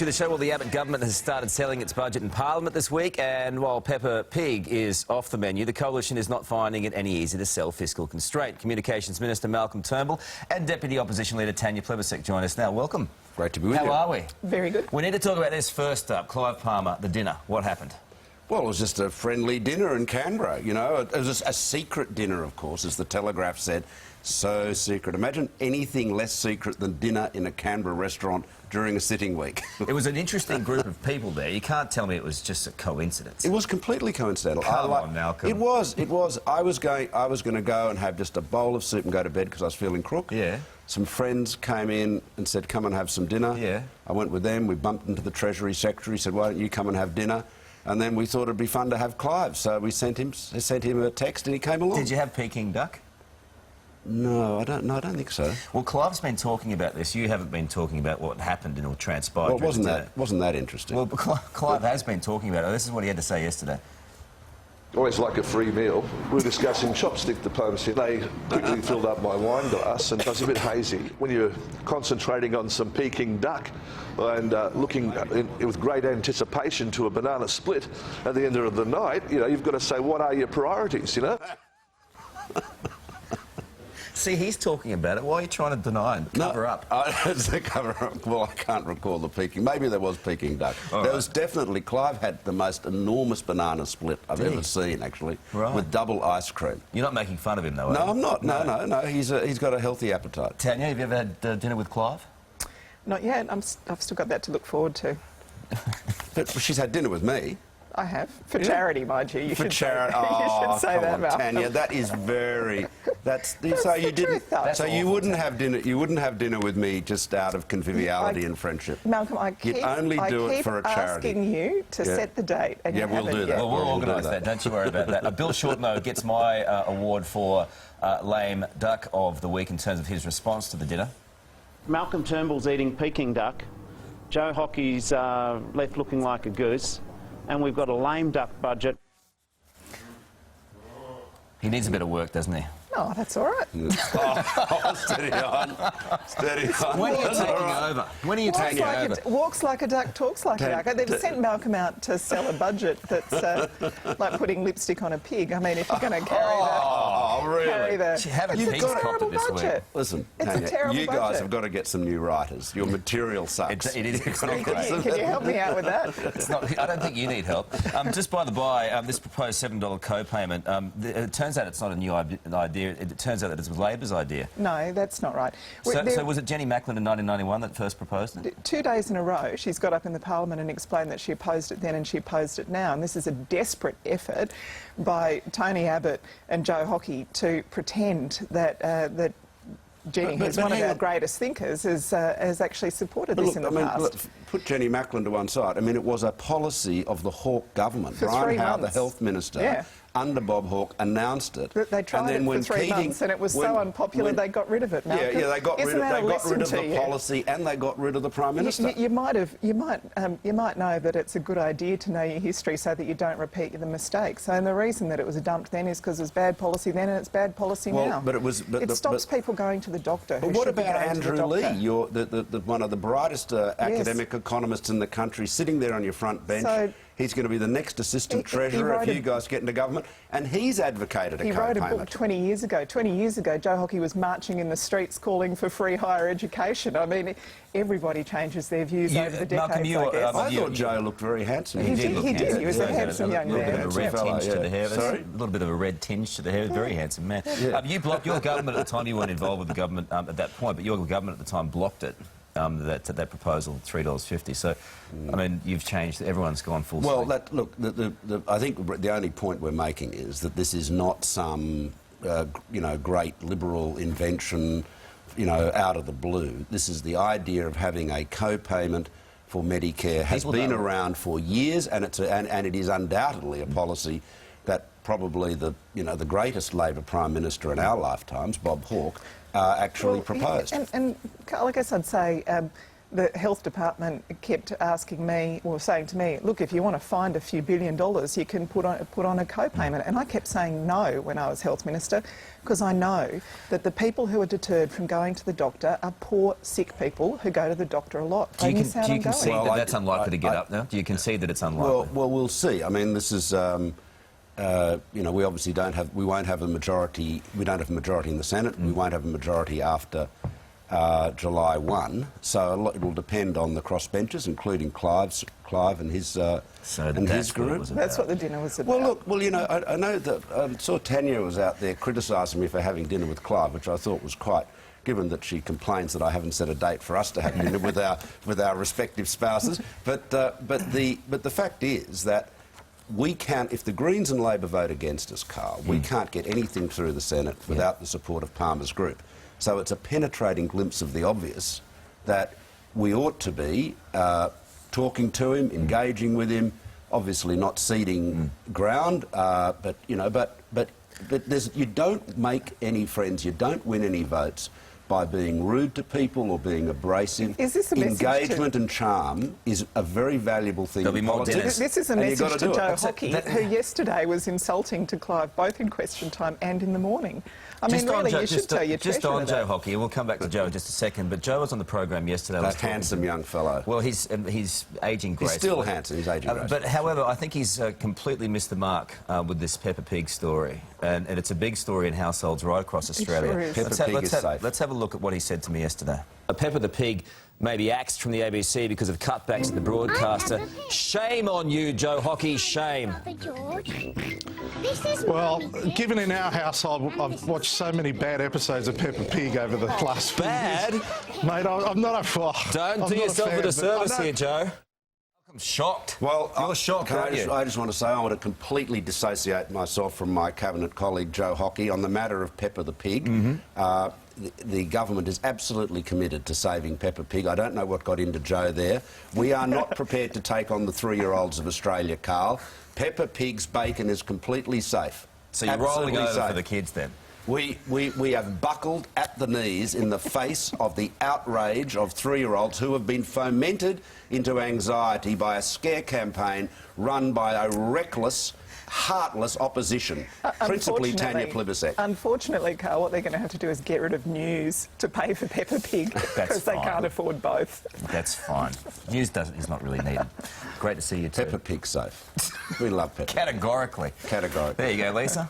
To the show, well, the Abbott government has started selling its budget in Parliament this week, and while Peppa Pig is off the menu, the coalition is not finding it any easier to sell fiscal constraint. Communications Minister Malcolm Turnbull and Deputy Opposition Leader Tanya Plibersek join us now. Welcome. Great to be with you. How are we? Very good. We need to talk about this first up. Clive Palmer, the dinner. What happened? Well, it was just a friendly dinner in Canberra, you know. It was a secret dinner, of course, as the Telegraph said. So secret. Imagine anything less secret than dinner in a Canberra restaurant during a sitting week. It was an interesting group of people there. You can't tell me it was just a coincidence. It was completely coincidental. Come on, Malcolm. It was. I was going to go and have just a bowl of soup and go to bed because I was feeling crook. Yeah. Some friends came in and said, come and have some dinner. Yeah. I went with them. We bumped into the Treasury Secretary, said, why don't you come and have dinner? And then we thought it'd be fun to have Clive, so we sent him a text and he came along. Did you have Peking duck? No, I don't think so. Well, Clive's been talking about this. You haven't been talking about what happened and what transpired. Well, wasn't that interesting? Well, Clive has been talking about it. This is what he had to say yesterday. Always like a free meal. We were discussing chopstick diplomacy. They quickly filled up my wine glass and it was a bit hazy. When you're concentrating on some Peking duck and looking with great anticipation to a banana split at the end of the night, you know, you've got to say, what are your priorities, you know? See, he's talking about it. Why are you trying to deny and cover up? It's a cover up. Well, I can't recall the Peking. Maybe there was Peking duck. There was definitely... Clive had the most enormous banana split I've ever seen, actually, with double ice cream. You're not making fun of him, though, No, are you? I'm not. No. He's got a healthy appetite. Tanya, have you ever had dinner with Clive? Not yet. I've still got that to look forward to. But she's had dinner with me. I have. For charity, mind you. You For should charity. Say, you should say come that, on, Malcolm. Tanya. That is very... so you didn't... So you wouldn't have dinner... You wouldn't have dinner with me just out of conviviality and friendship. Malcolm, You'd only do it for a charity. asking you to set the date. And yeah, we'll do that. Well, we'll organise that. Don't you worry about that. Bill Shortno gets my award for lame duck of the week in terms of his response to the dinner. Malcolm Turnbull's eating Peking duck. Joe Hockey's left looking like a goose. And we've got a lame duck budget. He needs a bit of work, doesn't he? No, that's all right. Steady on. Steady on. When are you taking over? When are you taking over? Walks like a duck, talks like a duck. They've sent Malcolm out to sell a budget that's like putting lipstick on a pig. I mean, if you're going to carry that... Oh, really? You've got a budget. Listen, it's a terrible you guys budget. have got to get some new writers. Your material sucks. It's not great. Can you help me out with that? I don't think you need help. Just by the by, this proposed $7 co-payment, it turns out it's not a new idea. It turns out that it was Labor's idea. No, that's not right. So was it Jenny Macklin in 1991 that first proposed it? 2 days in a row, she's got up in the Parliament and explained that she opposed it then and she opposed it now. And this is a desperate effort by Tony Abbott and Joe Hockey to pretend that that Jenny, who's one of our greatest thinkers, has actually supported this in the past. Look, put Jenny Macklin to one side. I mean, it was a policy of the Hawke government. For Brian 3 Howe, months. the health minister, under Bob Hawke, announced it. They tried it for 3 months and it was so unpopular they got rid of it, Malcolm. Yeah, they got rid of the policy and they got rid of the Prime Minister. You might know that it's a good idea to know your history so that you don't repeat the mistakes. And the reason that it was dumped then is because it was bad policy then and it's bad policy now. But it was... it stops people going to the doctor. But what about Andrew Lee? You're one of the brightest academic economists in the country, sitting there on your front bench. So, he's going to be the next assistant treasurer if you guys get into government, and he's advocated a co-payment. He wrote a book 20 years ago. 20 years ago, Joe Hockey was marching in the streets calling for free higher education. I mean, everybody changes their views over the decades, Malcolm, I guess. I thought Joe looked very handsome. He did. He was a handsome young man. A little bit of a red tinge to the hair. Sorry? A little bit of a red tinge to the hair. Very handsome man. You blocked your government at the time. You weren't involved with the government at that point, but your government at the time blocked it. That proposal, $3.50. So, I mean, you've changed. Everyone's gone full swing. Well, look, I think the only point we're making is that this is not some, great liberal invention, out of the blue. This is the idea of having a co-payment for Medicare has been around for years, and it is undoubtedly a policy that probably the greatest Labor Prime Minister in our lifetimes, Bob Hawke, actually proposed. And Karl, I guess I'd say the health department kept asking me, or saying to me, look, if you want to find a few $1 billion, you can put on a co-payment. And I kept saying no when I was health minister, because I know that the people who are deterred from going to the doctor are poor, sick people who go to the doctor a lot. Do you concede that that's unlikely to get up now? Do you concede that it's unlikely? Well, we'll see. I mean, this is, you know, we obviously we won't have a majority. We don't have a majority in the Senate. We won't have a majority after July 1. So it will depend on the crossbenchers, including Clive and his group. That's what the dinner was about. Well, look, you know, I know that I saw Tanya was out there criticising me for having dinner with Clive, which I thought was quite, given that she complains that I haven't set a date for us to have dinner with our respective spouses. But the fact is that we can't, if the Greens and Labor vote against us, Karl, we can't get anything through the Senate without the support of Palmer's group. So it's a penetrating glimpse of the obvious that we ought to be talking to him, engaging with him, obviously not ceding ground, but you know, but you don't make any friends, you don't win any votes by being rude to people or being abrasive. Is this a message Engagement and charm is a very valuable thing in politics. This is a message to Joe Hockey, who yesterday was insulting to Clive, both in question time and in the morning. I mean, really, you should tell your just on Joe Hockey, and we'll come back to Joe in just a second, but Joe was on the program yesterday. That handsome young fellow. Well, he's ageing gracefully. He's still handsome, he's ageing gracefully. But, however, I think he's completely missed the mark with this Peppa Pig story. And it's a big story in households right across Australia. It sure is. Peppa Pig is safe. Let's have a look at what he said to me yesterday. Peppa the Pig may be axed from the ABC because of cutbacks at the broadcaster. Shame on you, Joe Hockey, shame. Well, given in our household, I've watched so many bad episodes of Peppa Pig over the last few years. Mate, I'm not a... Don't do yourself a disservice here, Joe. I'm shocked. Well, you're shocked, aren't you? I just want to say I want to completely dissociate myself from my cabinet colleague Joe Hockey on the matter of Peppa the Pig. The government is absolutely committed to saving Peppa Pig. I don't know what got into Joe there. We are not prepared to take on the 3-year-olds of Australia, Karl. Peppa Pig's bacon is completely safe. So you're rolling over for the kids then? We have buckled at the knees in the face of the outrage of 3-year-olds who have been fomented into anxiety by a scare campaign run by a reckless, heartless opposition, principally Tanya Plibersek. Unfortunately, Karl, what they're going to have to do is get rid of news to pay for Peppa Pig because they can't afford both. That's fine. News is not really needed. Great to see you too. Peppa Pig's safe. We love Peppa. Categorically. Categorically. There you go, Lisa.